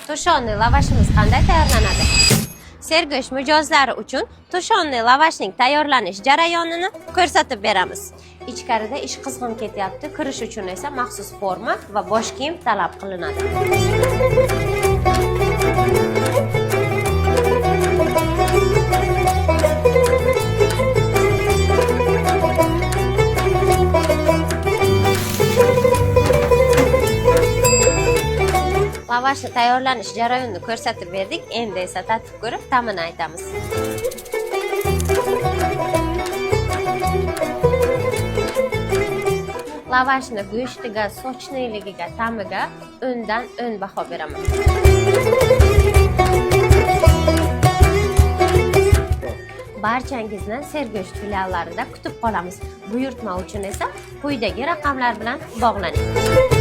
To'shonli lavashimiz qanday tayyorlanadi? Sergo'sh mijozlari uchun to'shonli lavashning tayyorlanish jarayonini ko'rsatib beramiz. Ichkarida ish qizg'in ketyapti, kirish uchun esa maxsus forma va bosh kiyim talab qilinadi. Lavashni tayyorlanish jarayonini ko'rsatib berdik. Endi esa tatib ko'rib, ta'mini aytamiz. Lavashni go'shtiga, sochniligiga, ta'miga o'ndan 10 baho beraman. Barchangizni Sergo'sh filiallarida kutib qolamiz. Buyurtma uchun esa quyidagi raqamlar bilan bog'laning.